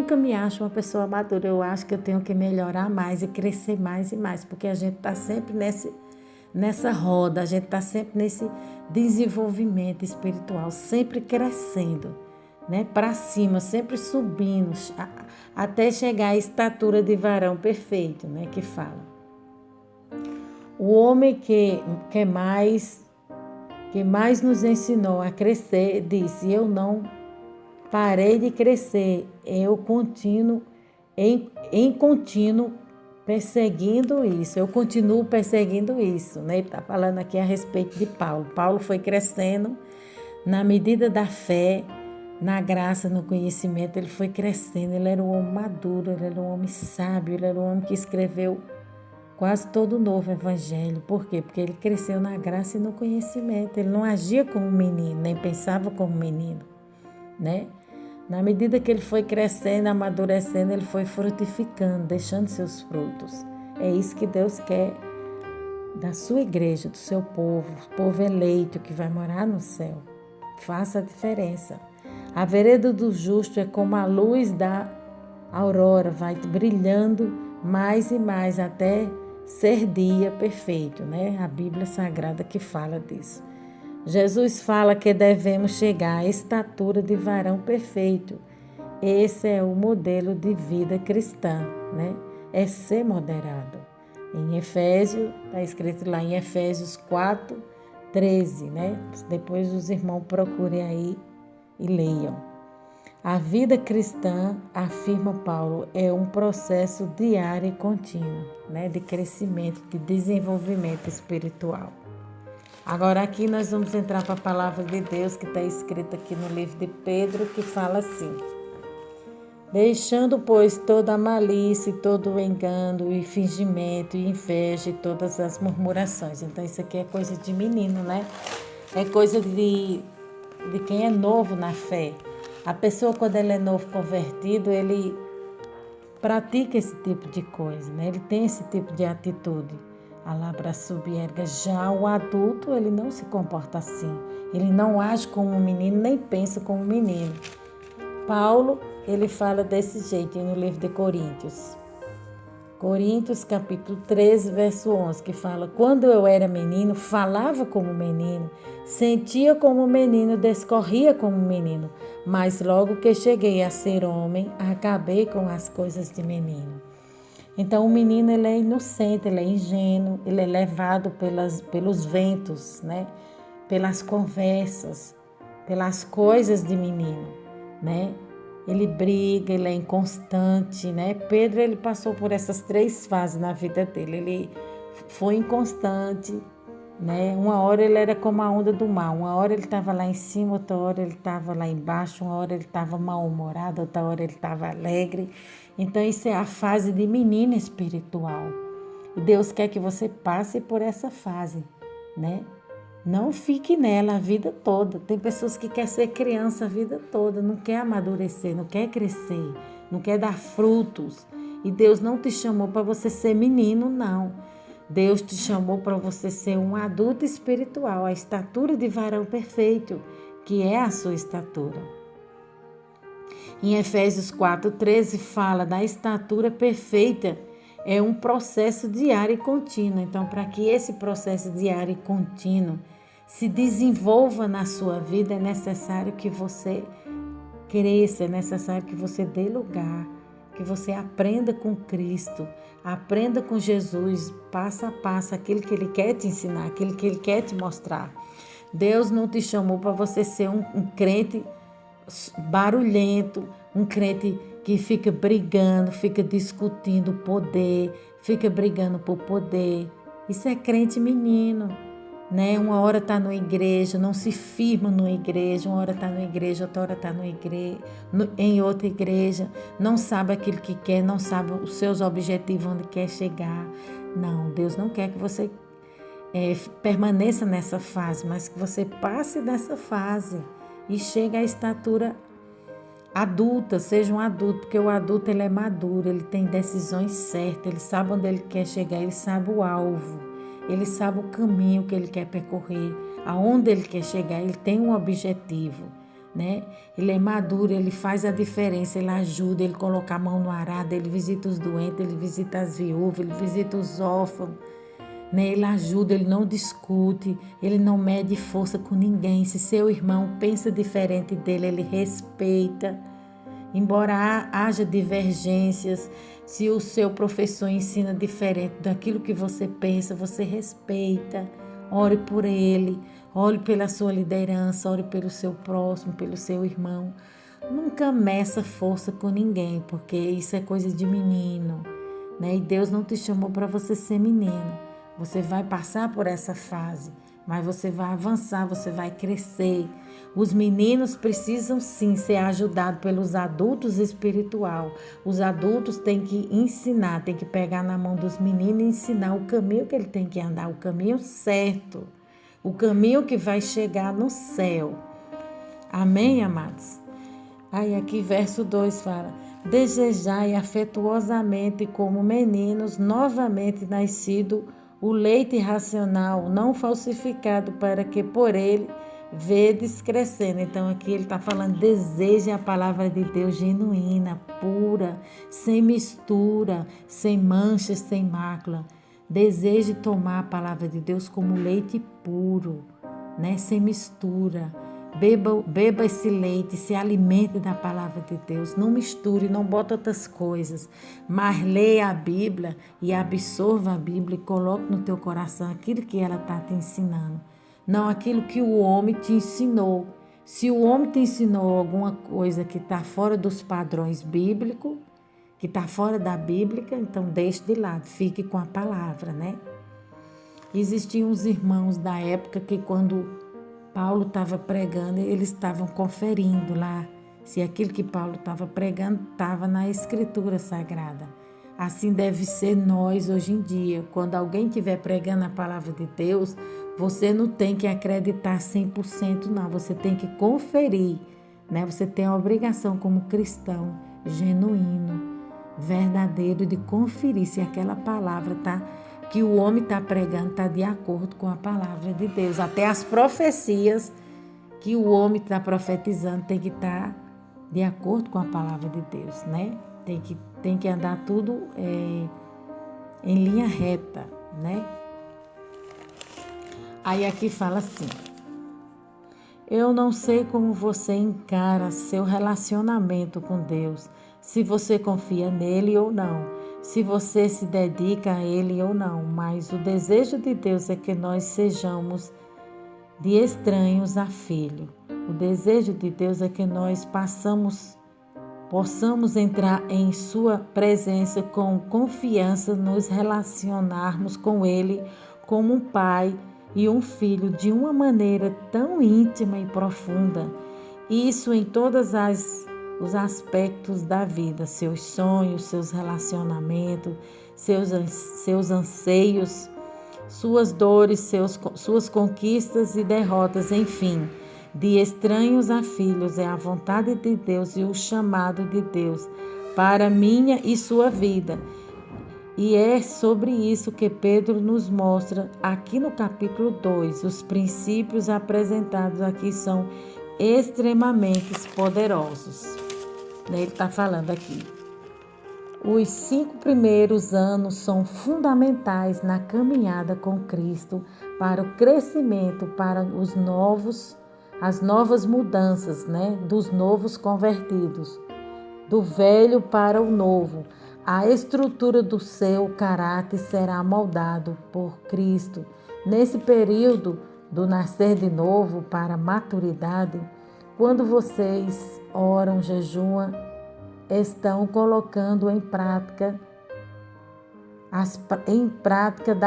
nunca me acho uma pessoa madura, eu acho que eu tenho que melhorar mais e crescer mais e mais, porque a gente está sempre nessa roda, a gente está sempre nesse desenvolvimento espiritual, sempre crescendo, né? Para cima, sempre subindo, até chegar à estatura de varão perfeito, né? Que fala. O homem que mais nos ensinou a crescer disse: eu não parei de crescer, eu continuo em contínuo perseguindo isso, eu continuo perseguindo isso, né? Ele está falando aqui a respeito de Paulo. Paulo foi crescendo na medida da fé, na graça, no conhecimento, ele foi crescendo, ele era um homem maduro, ele era um homem sábio, ele era um homem que escreveu quase todo o novo evangelho. Por quê? Porque ele cresceu na graça e no conhecimento, ele não agia como um menino, nem pensava como um menino, né? Na medida que ele foi crescendo, amadurecendo, ele foi frutificando, deixando seus frutos. É isso que Deus quer da sua igreja, do seu povo eleito que vai morar no céu. Faça a diferença. A vereda do justo é como a luz da aurora, vai brilhando mais e mais até ser dia perfeito, né? A Bíblia Sagrada que fala disso. Jesus fala que devemos chegar à estatura de varão perfeito. Esse é o modelo de vida cristã, né? É ser moderado. Em Efésios, está escrito lá em Efésios 4:13, né? Depois os irmãos procurem aí e leiam. A vida cristã, afirma Paulo, é um processo diário e contínuo, né? De crescimento, de desenvolvimento espiritual. Agora aqui nós vamos entrar para a palavra de Deus que está escrita aqui no livro de Pedro, que fala assim: deixando, pois, toda a malícia, todo o engano e fingimento e inveja e todas as murmurações. Então isso aqui é coisa de menino, né? É coisa de quem é novo na fé. A pessoa, quando ele é novo convertido, ele pratica esse tipo de coisa, né? Ele tem esse tipo de atitude. Alabra subierga. Já o adulto, ele não se comporta assim. Ele não age como um menino, nem pensa como um menino. Paulo, ele fala desse jeito no livro de Coríntios. Coríntios, capítulo 13, verso 11, que fala: quando eu era menino, falava como menino, sentia como menino, discorria como menino, mas logo que cheguei a ser homem, acabei com as coisas de menino. Então, o menino, ele é inocente, ele é ingênuo, ele é levado pelos ventos, né? Pelas conversas, pelas coisas de menino, né? Ele briga, ele é inconstante, né? Pedro, ele passou por essas 3 fases na vida dele. Ele foi inconstante, né? Uma hora ele era como a onda do mar, uma hora ele estava lá em cima, outra hora ele estava lá embaixo, uma hora ele estava mal-humorado, outra hora ele estava alegre. Então isso é a fase de menino espiritual. E Deus quer que você passe por essa fase, né? Não fique nela a vida toda. Tem pessoas que querem ser criança a vida toda, não quer amadurecer, não quer crescer, não quer dar frutos. E Deus não te chamou para você ser menino, não. Deus te chamou para você ser um adulto espiritual, a estatura de varão perfeito, que é a sua estatura. Em Efésios 4:13 fala da estatura perfeita. É um processo diário e contínuo. Então, para que esse processo diário e contínuo se desenvolva na sua vida, é necessário que você cresça, é necessário que você dê lugar, que você aprenda com Cristo, aprenda com Jesus, passo a passo, aquilo que Ele quer te ensinar, aquilo que Ele quer te mostrar. Deus não te chamou para você ser um crente barulhento, um crente que fica brigando, fica discutindo poder, fica brigando por poder. Isso é crente menino, né? Uma hora está na igreja, não se firma numa igreja, uma hora está na igreja, outra hora está em outra igreja, não sabe aquilo que quer, não sabe os seus objetivos, onde quer chegar. Não, Deus não quer que você permaneça nessa fase, mas que você passe dessa fase e chegue à estatura adulta, seja um adulto, porque o adulto ele é maduro, ele tem decisões certas, ele sabe onde ele quer chegar, ele sabe o alvo, ele sabe o caminho que ele quer percorrer, aonde ele quer chegar, ele tem um objetivo. né? Ele é maduro, ele faz a diferença, ele ajuda, ele coloca a mão no arado, ele visita os doentes, ele visita as viúvas, ele visita os órfãos, né? Ele ajuda, ele não discute, ele não mede força com ninguém. Se seu irmão pensa diferente dele, ele respeita. Embora haja divergências, se o seu professor ensina diferente daquilo que você pensa, você respeita. Ore por ele, ore pela sua liderança, ore pelo seu próximo, pelo seu irmão. Nunca meça força com ninguém, porque isso é coisa de menino, né? E Deus não te chamou para você ser menino. Você vai passar por essa fase, mas você vai avançar, você vai crescer. Os meninos precisam sim ser ajudados pelos adultos espiritual. Os adultos têm que ensinar, têm que pegar na mão dos meninos e ensinar o caminho que ele tem que andar, o caminho certo, o caminho que vai chegar no céu. Amém, amados? Aí aqui verso 2 fala: desejai afetuosamente como meninos novamente nascido o leite racional, não falsificado, para que por ele vedes crescendo. Então aqui ele está falando, deseje a palavra de Deus genuína, pura, sem mistura, sem manchas, sem mácula. Deseje tomar a palavra de Deus como leite puro, né? Sem mistura. Beba esse leite, se alimente da palavra de Deus. Não misture, não bota outras coisas. Mas leia a Bíblia e absorva a Bíblia e coloque no teu coração aquilo que ela está te ensinando. Não aquilo que o homem te ensinou. Se o homem te ensinou alguma coisa que está fora dos padrões bíblicos, que está fora da Bíblia, então deixe de lado, fique com a palavra, né? Existiam uns irmãos da época que quando Paulo estava pregando, eles estavam conferindo lá se aquilo que Paulo estava pregando estava na Escritura Sagrada. Assim deve ser nós hoje em dia. Quando alguém estiver pregando a palavra de Deus, você não tem que acreditar 100%, não. Você tem que conferir, né? Você tem a obrigação como cristão genuíno, verdadeiro, de conferir se aquela palavra que o homem está pregando está de acordo com a palavra de Deus. Até as profecias que o homem está profetizando tem que estar de acordo com a palavra de Deus, né? Tem que andar tudo em linha reta, né? Aí aqui fala assim: eu não sei como você encara seu relacionamento com Deus, se você confia nele ou não, se você se dedica a ele ou não, mas o desejo de Deus é que nós sejamos de estranhos a filho. O desejo de Deus é que nós possamos entrar em sua presença com confiança, nos relacionarmos com ele como um pai e um filho de uma maneira tão íntima e profunda. Isso em todos os aspectos da vida, seus sonhos, seus relacionamentos, seus anseios, suas dores, suas conquistas e derrotas, enfim. De estranhos a filhos é a vontade de Deus e o chamado de Deus para minha e sua vida. E é sobre isso que Pedro nos mostra aqui no capítulo 2. Os princípios apresentados aqui são extremamente poderosos. Ele está falando aqui: os 5 primeiros anos são fundamentais na caminhada com Cristo para o crescimento, para as novas mudanças, né? Dos novos convertidos, do velho para o novo. A estrutura do seu caráter será moldado por Cristo. Nesse período do nascer de novo para a maturidade, quando vocês oram, jejuam, estão colocando em prática as práticas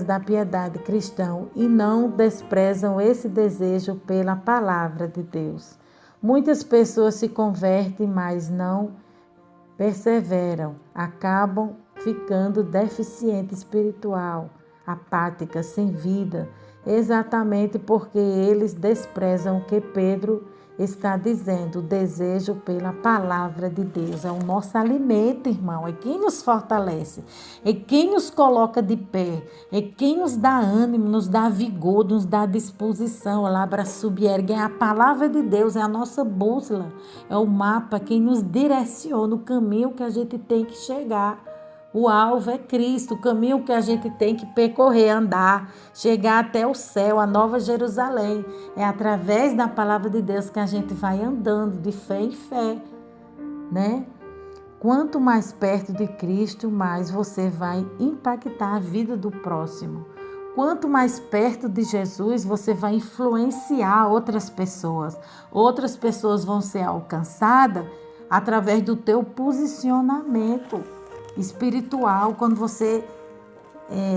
da piedade cristã e não desprezam esse desejo pela palavra de Deus. Muitas pessoas se convertem, mas não perseveram, acabam ficando deficiente espiritual, apáticas, sem vida, exatamente porque eles desprezam o que Pedro está dizendo, o desejo pela palavra de Deus. É o nosso alimento, irmão, é quem nos fortalece, é quem nos coloca de pé, é quem nos dá ânimo, nos dá vigor, nos dá disposição. Labra subiergue, é a palavra de Deus, é a nossa bússola, é o mapa, quem nos direciona o caminho que a gente tem que chegar. O alvo é Cristo, o caminho que a gente tem que percorrer, andar, chegar até o céu, a Nova Jerusalém. É através da palavra de Deus que a gente vai andando de fé em fé, né? Quanto mais perto de Cristo, mais você vai impactar a vida do próximo. Quanto mais perto de Jesus, você vai influenciar outras pessoas. Outras pessoas vão ser alcançadas através do teu posicionamento espiritual. Quando você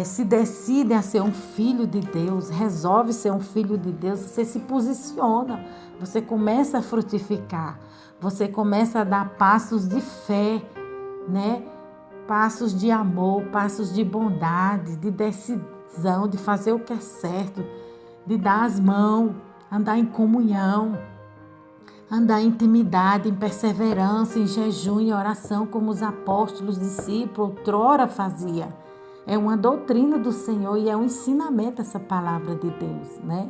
se decide a ser um filho de Deus, resolve ser um filho de Deus, você se posiciona, você começa a frutificar, você começa a dar passos de fé, né? Passos de amor, passos de bondade, de decisão, de fazer o que é certo, de dar as mãos, andar em comunhão, andar em intimidade, em perseverança, em jejum, em oração, como os apóstolos, discípulos, outrora fazia. É uma doutrina do Senhor e é um ensinamento essa palavra de Deus, né?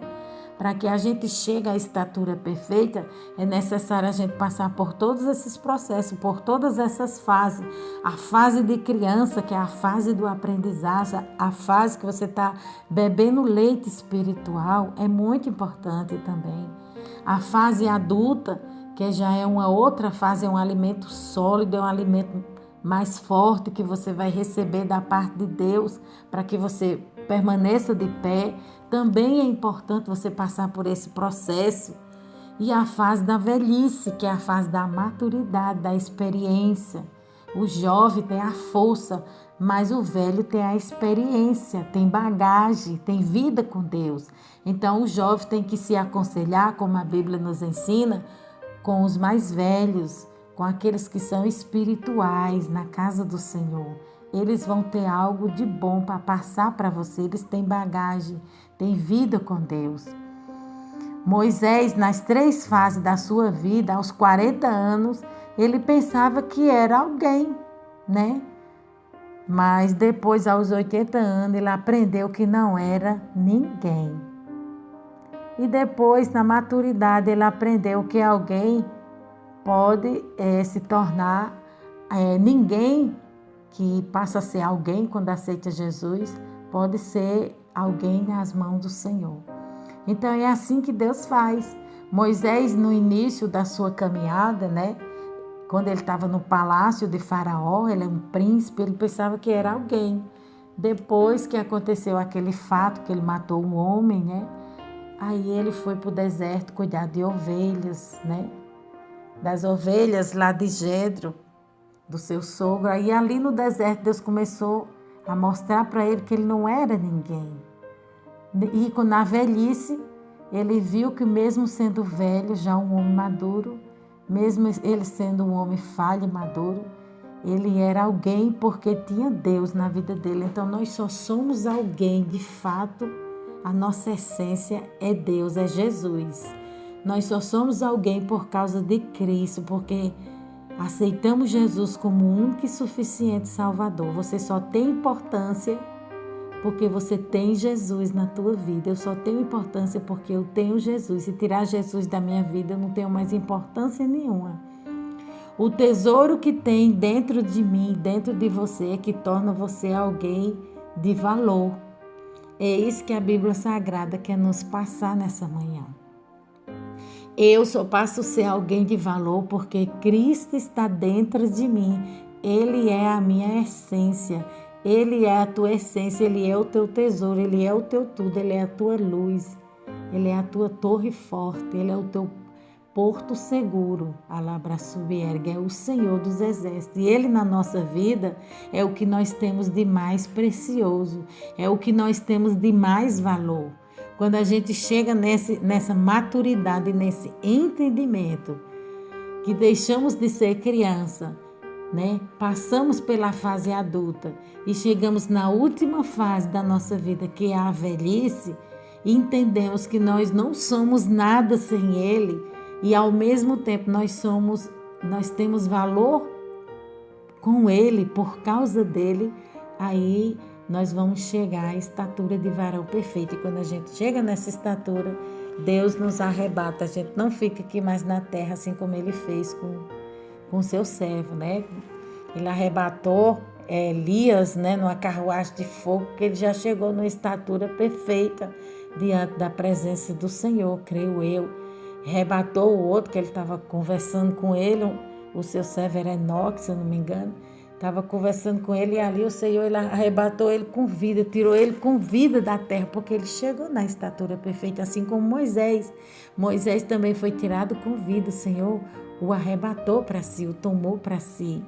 Para que a gente chegue à estatura perfeita, é necessário a gente passar por todos esses processos, por todas essas fases. A fase de criança, que é a fase do aprendizagem, a fase que você está bebendo leite espiritual, é muito importante também. A fase adulta, que já é uma outra fase, é um alimento sólido, é um alimento mais forte que você vai receber da parte de Deus para que você permaneça de pé. Também é importante você passar por esse processo. E a fase da velhice, que é a fase da maturidade, da experiência. O jovem tem a força, mas o velho tem a experiência, tem bagagem, tem vida com Deus. Então o jovem tem que se aconselhar, como a Bíblia nos ensina, com os mais velhos, com aqueles que são espirituais na casa do Senhor. Eles vão ter algo de bom para passar para você, eles têm bagagem, têm vida com Deus. Moisés, nas 3 fases da sua vida, aos 40 anos, ele pensava que era alguém, né? Mas depois, aos 80 anos, ele aprendeu que não era ninguém. E depois, na maturidade, ele aprendeu que alguém pode se tornar ninguém, que passa a ser alguém quando aceita Jesus, pode ser alguém nas mãos do Senhor. Então é assim que Deus faz. Moisés, no início da sua caminhada, né? Quando ele estava no palácio de Faraó, ele é um príncipe, ele pensava que era alguém. Depois que aconteceu aquele fato que ele matou um homem, né? Aí ele foi para o deserto cuidar de ovelhas, né? Das ovelhas lá de Jetro, do seu sogro. Aí ali no deserto Deus começou a mostrar para ele que ele não era ninguém. E na velhice ele viu que mesmo sendo velho, já um homem maduro, mesmo ele sendo um homem falho e maduro, ele era alguém porque tinha Deus na vida dele. Então nós só somos alguém de fato, a nossa essência é Deus, é Jesus. Nós só somos alguém por causa de Cristo, porque aceitamos Jesus como único e suficiente Salvador. Você só tem importância porque você tem Jesus na tua vida. Eu só tenho importância porque eu tenho Jesus. Se tirar Jesus da minha vida, eu não tenho mais importância nenhuma. O tesouro que tem dentro de mim, dentro de você, é que torna você alguém de valor. É isso que a Bíblia Sagrada quer nos passar nessa manhã. Eu só passo a ser alguém de valor porque Cristo está dentro de mim. Ele é a minha essência. Ele é a tua essência, Ele é o teu tesouro, Ele é o teu tudo, Ele é a tua luz, Ele é a tua torre forte, Ele é o teu porto seguro. Alabra subiergue, é o Senhor dos exércitos. E Ele na nossa vida é o que nós temos de mais precioso, é o que nós temos de mais valor. Quando a gente chega nessa maturidade, nesse entendimento, que deixamos de ser criança, né? Passamos pela fase adulta e chegamos na última fase da nossa vida, que é a velhice, e entendemos que nós não somos nada sem Ele, e ao mesmo tempo nós temos valor com Ele, por causa dele, aí nós vamos chegar à estatura de varão perfeito. E quando a gente chega nessa estatura, Deus nos arrebata. A gente não fica aqui mais na terra, assim como Ele fez com seu servo, né? Ele arrebatou Elias, né, numa carruagem de fogo, porque ele já chegou numa estatura perfeita diante da presença do Senhor, creio eu. Arrebatou o outro, que ele estava conversando com ele, o seu servo era Enoque, se eu não me engano, estava conversando com ele, e ali o Senhor ele arrebatou ele com vida, tirou ele com vida da terra, porque ele chegou na estatura perfeita, assim como Moisés. Moisés também foi tirado com vida, o Senhor o arrebatou para si, o tomou para si,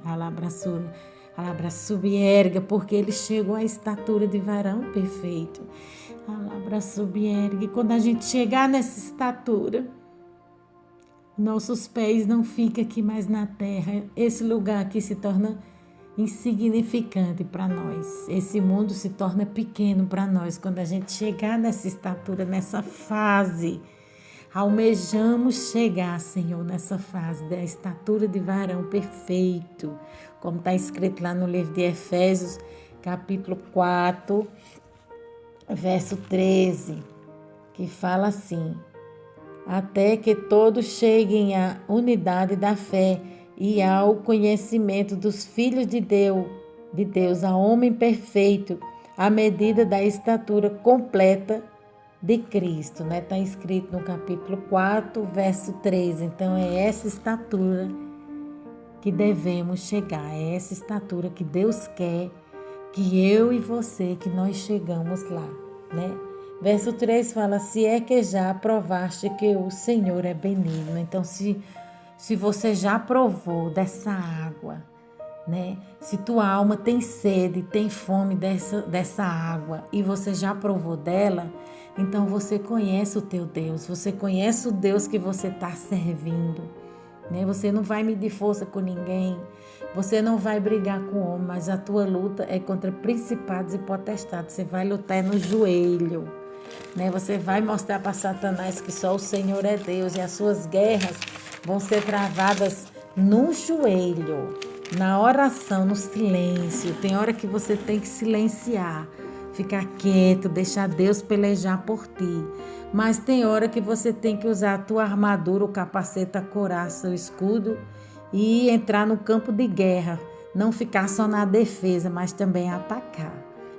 alabraçubierga, porque ele chegou à estatura de varão perfeito. Alabraçubierga, e quando a gente chegar nessa estatura, nossos pés não ficam aqui mais na terra, esse lugar aqui se torna insignificante para nós, esse mundo se torna pequeno para nós, quando a gente chegar nessa estatura, nessa fase. Almejamos chegar, Senhor, nessa fase da estatura de varão perfeito, como está escrito lá no livro de Efésios, capítulo 4, verso 13, que fala assim: até que todos cheguem à unidade da fé e ao conhecimento dos filhos de Deus, a homem perfeito, à medida da estatura completa de Cristo, né? Está escrito no capítulo 4, verso 13. Então, é essa estatura que devemos chegar, é essa estatura que Deus quer que eu e você, que nós chegamos lá, né? Verso 3 fala: se é que já provaste que o Senhor é benigno. Então, se você já provou dessa água, né? Se tua alma tem sede, tem fome dessa água e você já provou dela, então você conhece o teu Deus, você conhece o Deus que você está servindo, né? Você não vai medir força com ninguém, você não vai brigar com o homem, mas a tua luta é contra principados e potestades, você vai lutar no joelho, né? Você vai mostrar para Satanás que só o Senhor é Deus e as suas guerras vão ser travadas no joelho, na oração, no silêncio. Tem hora que você tem que silenciar, ficar quieto, deixar Deus pelejar por ti. Mas tem hora que você tem que usar a tua armadura, o capacete, a couraça, o escudo e entrar no campo de guerra. Não ficar só na defesa, mas também atacar.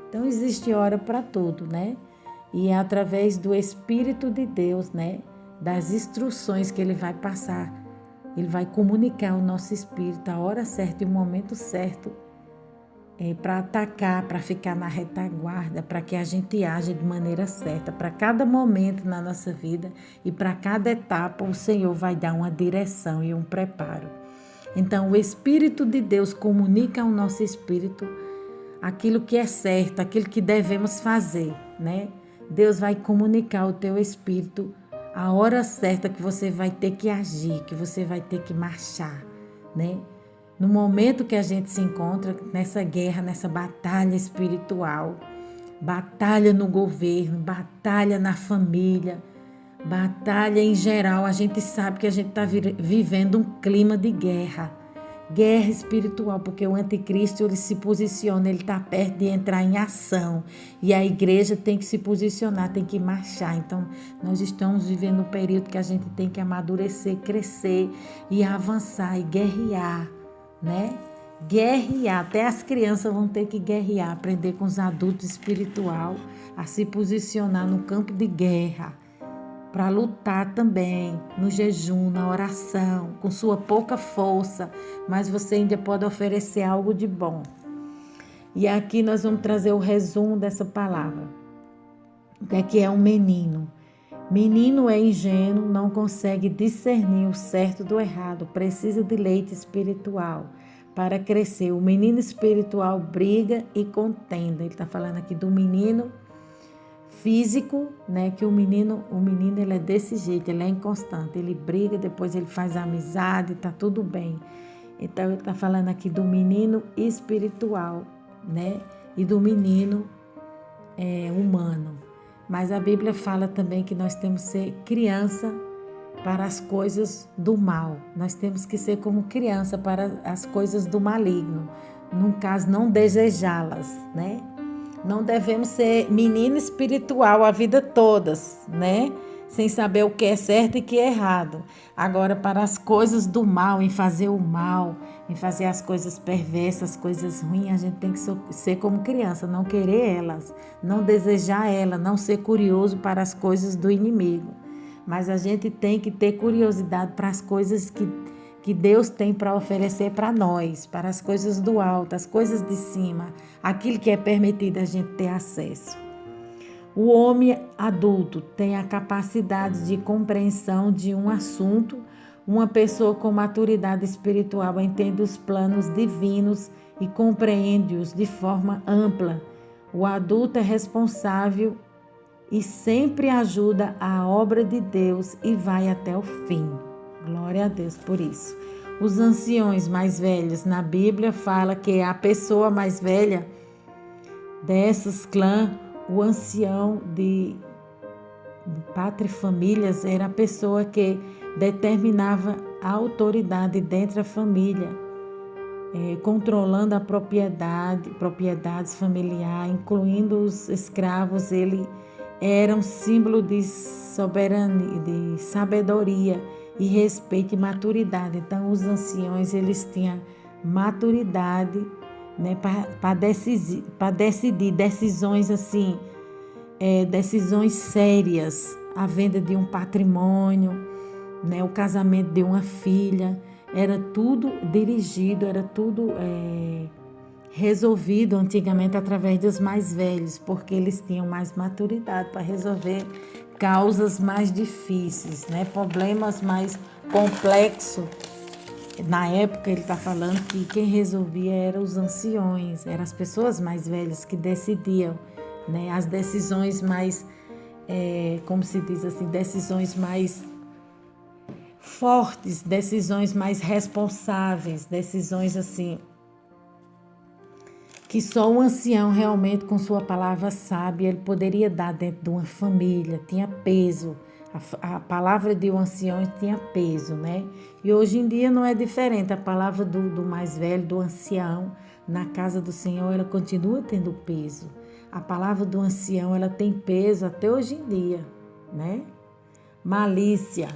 Então existe hora para tudo, né? E é através do Espírito de Deus, né? Das instruções que Ele vai passar, Ele vai comunicar ao nosso espírito a hora certa e o momento certo para atacar, para ficar na retaguarda, para que a gente age de maneira certa. Para cada momento na nossa vida e para cada etapa, o Senhor vai dar uma direção e um preparo. Então, o Espírito de Deus comunica ao nosso espírito aquilo que é certo, aquilo que devemos fazer, né? Deus vai comunicar ao teu espírito a hora certa que você vai ter que agir, que você vai ter que marchar, né? No momento que a gente se encontra nessa guerra, nessa batalha espiritual, batalha no governo, batalha na família, batalha em geral, a gente sabe que a gente está vivendo um clima de guerra espiritual, porque o anticristo ele se posiciona, ele está perto de entrar em ação e a igreja tem que se posicionar, tem que marchar. Então nós estamos vivendo um período que a gente tem que amadurecer, crescer e avançar e guerrear, né? Guerrear, até as crianças vão ter que guerrear, aprender com os adultos espiritual a se posicionar no campo de guerra, para lutar também no jejum, na oração, com sua pouca força, mas você ainda pode oferecer algo de bom. E aqui nós vamos trazer o resumo dessa palavra. O que é um menino? Menino é ingênuo, não consegue discernir o certo do errado, precisa de leite espiritual para crescer. O menino espiritual briga e contenda. Ele está falando aqui do menino físico, né? Que o menino ele é desse jeito, ele é inconstante, ele briga, depois ele faz amizade, tá tudo bem. Então ele está falando aqui do menino espiritual, né? E do menino humano. Mas a Bíblia fala também que nós temos que ser criança para as coisas do mal. Nós temos que ser como criança para as coisas do maligno. No caso, não desejá-las, né? Não devemos ser menino espiritual a vida toda, né? Sem saber o que é certo e o que é errado. Agora, para as coisas do mal, em fazer o mal, em fazer as coisas perversas, as coisas ruins, a gente tem que ser como criança, não querer elas, não desejar elas, não ser curioso para as coisas do inimigo. Mas a gente tem que ter curiosidade para as coisas que Deus tem para oferecer para nós, para as coisas do alto, as coisas de cima, aquilo que é permitido a gente ter acesso. O homem adulto tem a capacidade de compreensão de um assunto. Uma pessoa com maturidade espiritual entende os planos divinos e compreende-os de forma ampla. O adulto é responsável e sempre ajuda a obra de Deus e vai até o fim. Glória a Deus por isso. Os anciões mais velhos na Bíblia fala que a pessoa mais velha desses clãs, o ancião de pátria e famílias, era a pessoa que determinava a autoridade dentro da família, controlando a propriedades familiares, incluindo os escravos. Ele era um símbolo de soberania, de sabedoria e respeito e maturidade. Então, os anciões, eles tinham maturidade, né, para decidir decisões assim, decisões sérias, a venda de um patrimônio, né, o casamento de uma filha, era tudo dirigido, era tudo resolvido antigamente através dos mais velhos, porque eles tinham mais maturidade para resolver causas mais difíceis, né, problemas mais complexos. Na época, ele está falando que quem resolvia eram os anciões, eram as pessoas mais velhas que decidiam, né? As decisões mais, como se diz assim, decisões mais fortes, decisões mais responsáveis, decisões assim, que só um ancião realmente com sua palavra sábia ele poderia dar dentro de uma família, tinha peso. A palavra de um ancião tinha peso, né? E hoje em dia não é diferente. A palavra do mais velho, do ancião, na casa do Senhor, ela continua tendo peso. A palavra do ancião, ela tem peso até hoje em dia, né? Malícia.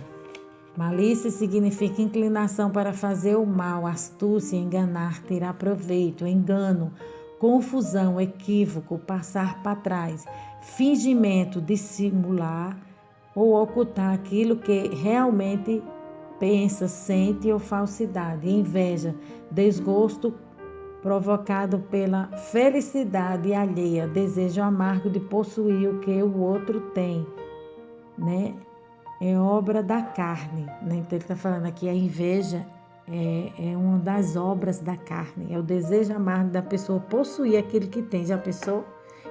Malícia significa inclinação para fazer o mal, astúcia, enganar, tirar proveito, engano, confusão, equívoco, passar para trás, fingimento, dissimular ou ocultar aquilo que realmente pensa, sente ou falsidade, inveja, desgosto provocado pela felicidade alheia, desejo amargo de possuir o que o outro tem, né? É obra da carne, né? Então ele está falando aqui, a inveja é uma das obras da carne, é o desejo amargo da pessoa possuir aquilo que tem. Já pensou?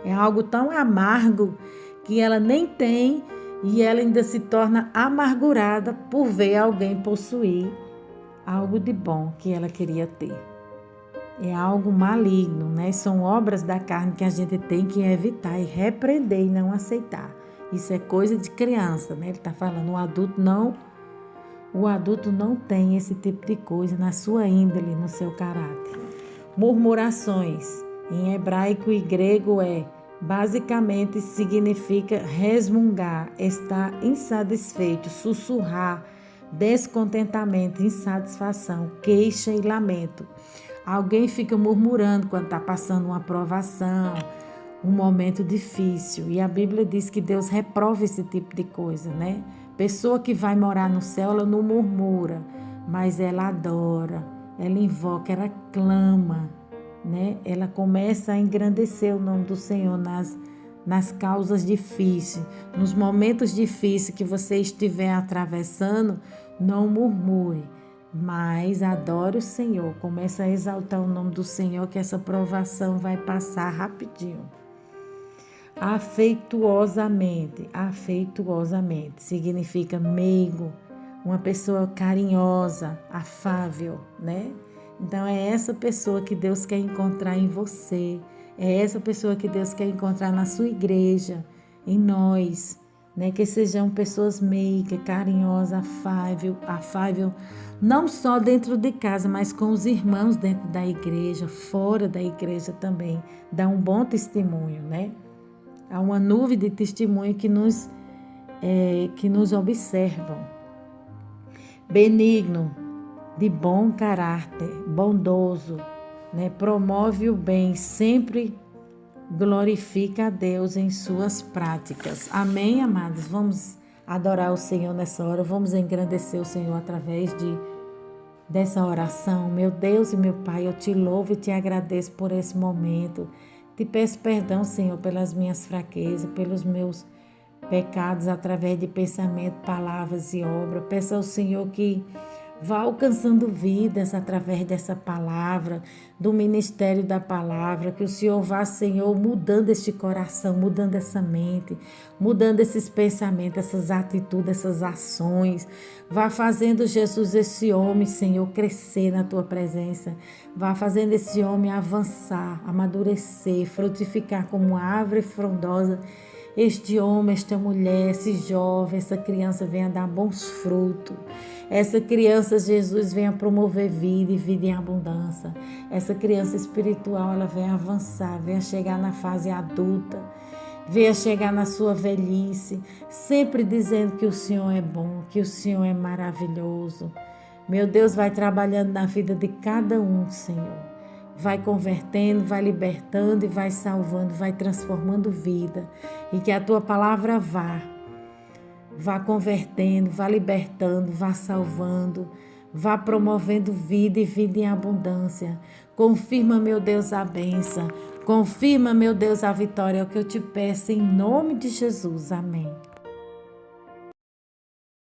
É algo tão amargo que ela nem tem, e ela ainda se torna amargurada por ver alguém possuir algo de bom que ela queria ter. É algo maligno, né? São obras da carne que a gente tem que evitar e repreender e não aceitar. Isso é coisa de criança, né? Ele está falando, o adulto não tem esse tipo de coisa na sua índole, no seu caráter. Murmurações, em hebraico e grego basicamente significa resmungar, estar insatisfeito, sussurrar, descontentamento, insatisfação, queixa e lamento. Alguém fica murmurando quando está passando uma provação, um momento difícil. E a Bíblia diz que Deus reprova esse tipo de coisa, né? Pessoa que vai morar no céu, ela não murmura, mas ela adora, ela invoca, ela clama, né? Ela começa a engrandecer o nome do Senhor nas causas difíceis, nos momentos difíceis que você estiver atravessando, não murmure, mas adore o Senhor, começa a exaltar o nome do Senhor, que essa provação vai passar rapidinho. Afetuosamente significa meigo, uma pessoa carinhosa, afável, né? Então é essa pessoa que Deus quer encontrar em você, é essa pessoa que Deus quer encontrar na sua igreja, em nós, né? Que sejam pessoas meigas, carinhosas, afável, não só dentro de casa, mas com os irmãos dentro da igreja, fora da igreja também. Dá um bom testemunho, né? Há uma nuvem de testemunho que nos observam. Benigno, de bom caráter, bondoso, né? Promove o bem, sempre glorifica a Deus em suas práticas. Amém, amados? Vamos adorar o Senhor nessa hora, vamos engrandecer o Senhor através dessa oração. Meu Deus e meu Pai, eu te louvo e te agradeço por esse momento. Te peço perdão, Senhor, pelas minhas fraquezas, pelos meus pecados através de pensamento, palavras e obra. Peço ao Senhor que vá alcançando vidas através dessa palavra, do ministério da palavra, que o Senhor vá, Senhor, mudando este coração, mudando essa mente, mudando esses pensamentos, essas atitudes, essas ações. Vá fazendo, Jesus, esse homem, Senhor, crescer na Tua presença. Vá fazendo esse homem avançar, amadurecer, frutificar como uma árvore frondosa. Este homem, esta mulher, esse jovem, essa criança venha dar bons frutos. Essa criança, Jesus, venha promover vida e vida em abundância. Essa criança espiritual, ela venha avançar, venha chegar na fase adulta, venha chegar na sua velhice, sempre dizendo que o Senhor é bom, que o Senhor é maravilhoso. Meu Deus, vai trabalhando na vida de cada um, Senhor. Vai convertendo, vai libertando e vai salvando, vai transformando vida. E que a Tua palavra vá convertendo, vá libertando, vá salvando, vá promovendo vida e vida em abundância. Confirma, meu Deus, a bênção. Confirma, meu Deus, a vitória. É o que eu te peço em nome de Jesus. Amém.